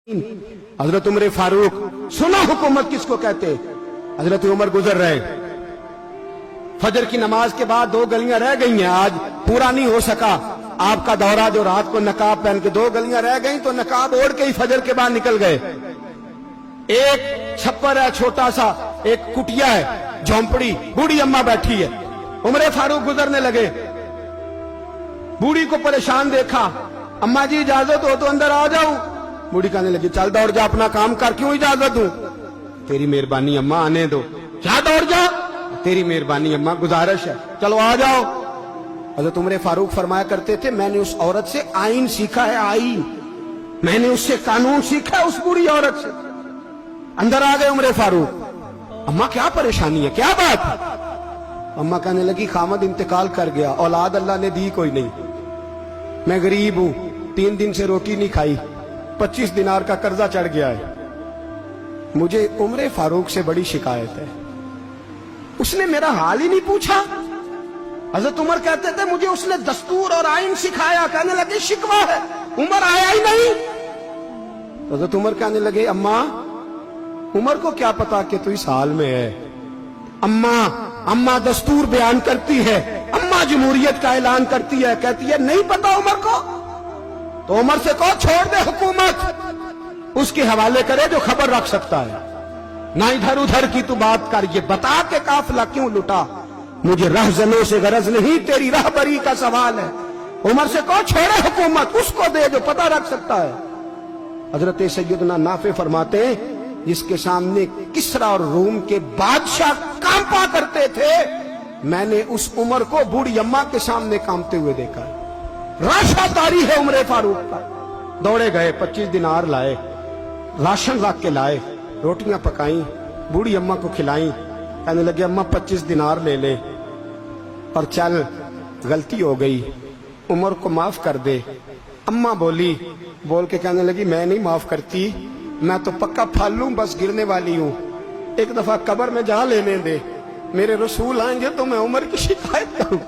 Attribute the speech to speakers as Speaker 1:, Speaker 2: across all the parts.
Speaker 1: हजरत उमर फारूक, सुना हुकूमत किसको कहते। हजरत उमर गुजर रहे, फजर की नमाज के बाद 2 गलियां रह गई हैं, आज पूरा नहीं हो सका आपका दौरा, जो रात को नकाब पहन के 2 गलियां रह गई तो नकाब ओढ़ के ही फजर के बाद निकल गए। एक छप्पर है छोटा सा, एक कुटिया है, झोंपड़ी, बूढ़ी अम्मा बैठी है। उमर फारूक गुजरने लगे, बूढ़ी को परेशान देखा, अम्मा जी इजाजत हो तो अंदर आ जाऊं। बूढ़ी कहने लगी चल दौड़ जा, अपना काम कर, क्यों इजाजत दूं। तेरी मेहरबानी अम्मा, आने दो। क्या दौड़ जा, तेरी मेहरबानी अम्मा, गुजारिश है, चलो आ जाओ। हज़रत उमर फारूक फरमाया करते थे, मैंने उस औरत से आइन सीखा है, आइन, मैंने उससे कानून सीखा है, उस बूढ़ी औरत से। अंदर आ गए उमर फारूक, अम्मा क्या परेशानी है, क्या बात है। अम्मा कहने लगी खामद इंतकाल कर गया, औलाद अल्लाह ने दी कोई नहीं, मैं गरीब हूं, 3 दिन से रोटी नहीं खाई, 25 दिनार का कर्जा चढ़ गया है, मुझे उमर फारूक से बड़ी शिकायत है, उसने मेरा हाल ही नहीं पूछा। हजरत उमर कहते थे मुझे उसने दस्तूर और आइन सिखाया। कहने लगे शिकवा है, उमर आया ही नहीं। हजरत उमर कहने लगे अम्मा, उमर को क्या पता कि तू इस हाल में है। अम्मा दस्तूर बयान करती है, अम्मा जमहूरियत का ऐलान करती है, कहती है नहीं पता उमर को, तो उमर से कहो छोड़ दे हुकूमत, उसके हवाले करे जो खबर रख सकता है, ना इधर उधर की तू बात कर, ये बता के काफिला क्यों लुटा, मुझे रहजनों से गरज नहीं, तेरी रहबरी का सवाल है। उमर से कहो छोड़े हुकूमत, उसको दे जो पता रख सकता है। हजरत सैयदना नाफे फरमाते हैं, जिसके सामने किसरा और रूम के बादशाह कांपा करते थे, मैंने उस उमर को बूढ़ी अम्मा के सामने कांपते हुए देखा। राशादारी है उमर फारूक का। दौड़े गए, 25 दिनार लाए, राशन रख के लाए, रोटियां पकाई, बूढ़ी अम्मा को खिलाई। कहने लगे अम्मा 25 दिनार ले ले और चल, गलती हो गई, उमर को माफ कर दे। अम्मा बोली, बोल के कहने लगी मैं नहीं माफ करती, मैं तो पक्का फालू, बस गिरने वाली हूं, एक दफा कब्र में जा लेने दे, मेरे रसूल आएंगे तो मैं उमर की शिकायत करूं।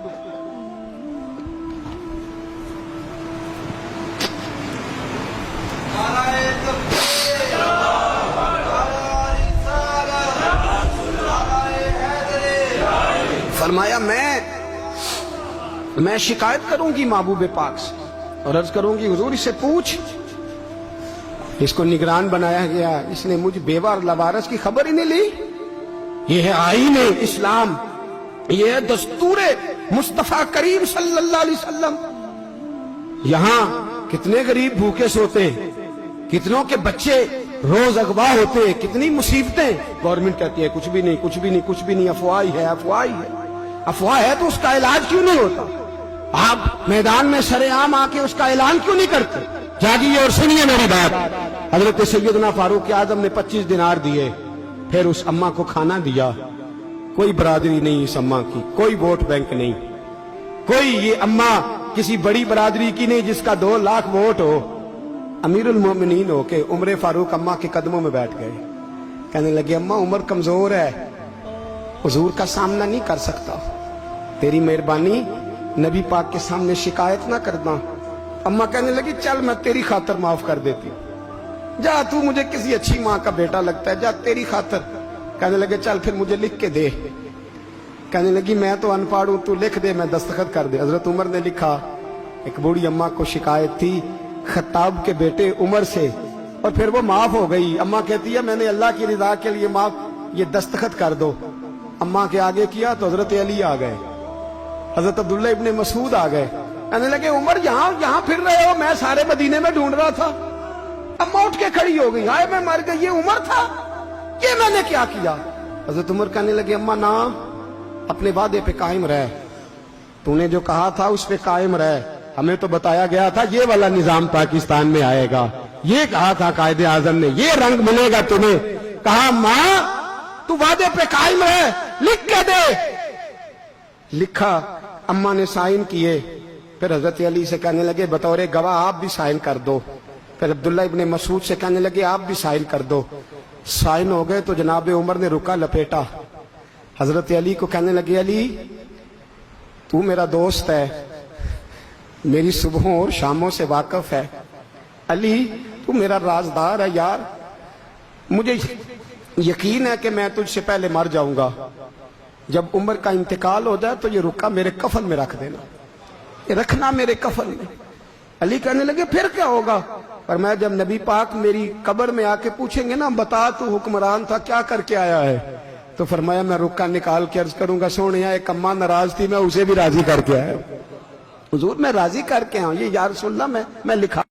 Speaker 1: फरमाया मैं शिकायत करूंगी महबूब पाक से और अर्ज करूंगी हुजूर इससे पूछ, इसको निगरान बनाया गया, इसने मुझ बेवा और लवारस की खबर ही नहीं ली। ये है आईन इस्लाम, ये है दस्तूर मुस्तफा करीम सल्लल्लाहु अलैहि वसल्लम। यहां कितने गरीब भूखे सोते, कितनों के बच्चे रोज अगवा होते, कितनी मुसीबतें। गवर्नमेंट कहती है कुछ भी नहीं, कुछ भी नहीं, कुछ भी नहीं, अफवाह ही है, अफवाह ही है। अफवाह है तो उसका इलाज क्यों नहीं होता। आप मैदान में सरेआम आके उसका ऐलान क्यों नहीं करते। जागिए और सुनिए मेरी बात। हजरत सैयदना फारूक आजम ने 25 दिनार दिए, फिर उस अम्मा को खाना दिया। कोई बरादरी नहीं इस अम्मा की, कोई वोट बैंक नहीं, कोई ये अम्मा किसी बड़ी बरादरी की नहीं जिसका 2 लाख वोट हो। अमीरुल मोमिनीन होके उमर फारूक अम्मा के कदमों में बैठ गए। कहने लगे अम्मा उमर कमजोर है, हुजूर का सामना नहीं कर सकता, तेरी मेहरबानी नबी पाक के सामने शिकायत ना करना। अम्मा कहने लगी चल मैं तेरी खातर माफ कर देती हूं, जा तू मुझे किसी अच्छी माँ का बेटा लगता है, जा तेरी खातर। कहने लगे चल फिर मुझे लिख के दे। कहने लगी मैं तो अनपढ़ हूं, तू लिख दे, मैं दस्तखत कर दे। हजरत उमर ने लिखा। एक बूढ़ी अम्मा को शिकायत थी खत्ताब के बेटे उमर से, और फिर वो माफ हो गई। अम्मा कहती है मैंने अल्लाह की रिजा के लिए माफ, ये दस्तखत कर दो। अम्मा के आगे किया तो हजरत अली आ गए, हजरत अब्दुल्ला इब्ने मसूद आ गए। कहने लगे उमर यहाँ फिर रहे हो, मैं सारे मदीने में ढूंढ रहा था। अम्मा उठ के खड़ी हो गई, हाय मैं मर गई, ये उमर था, ये मैंने क्या किया। हजरत उमर कहने लगे अम्मा ना, अपने वादे पे कायम रह, तूने जो कहा था उस पे कायम रह, हमें तो बताया गया था ये वाला निजाम पाकिस्तान में आएगा, ये कहा था कायदे आजम ने, ये रंग मिलेगा तुम्हें। कहा मां तू वादे पे कायम रह, लिख के दे। लिखा, अम्मा ने साइन किए। फिर हजरत अली से कहने लगे बतौर गवाह आप भी साइन कर दो। फिर अब्दुल्ला इब्ने मसूद से कहने लगे आप भी साइन कर दो। साइन हो गए तो जनाब उमर ने रुका लपेटा। हजरत अली को कहने लगे अली तू मेरा दोस्त है, मेरी सुबहों और शामों से वाकिफ है, अली تو میرا رازدار ہے یار، مجھے یقین ہے کہ میں تجھ سے پہلے مر جاؤں گا، جب عمر کا انتقال ہو جائے تو یہ رکا میرے کفن میں رکھ دینا، یہ رکھنا میرے کفن میں۔ علی کہنے لگے پھر کیا ہوگا؟ پر میں جب نبی پاک میری قبر میں آ کے پوچھیں گے نا بتا تو حکمران تھا کیا کر کے آیا ہے، تو فرمایا میں رکا نکال کے عرض کروں گا سونے ایک اماں ناراض تھی میں اسے بھی راضی کر کے آیا، حضور میں راضی کر کے آؤں، یہ یا رسول اللہ میں لکھا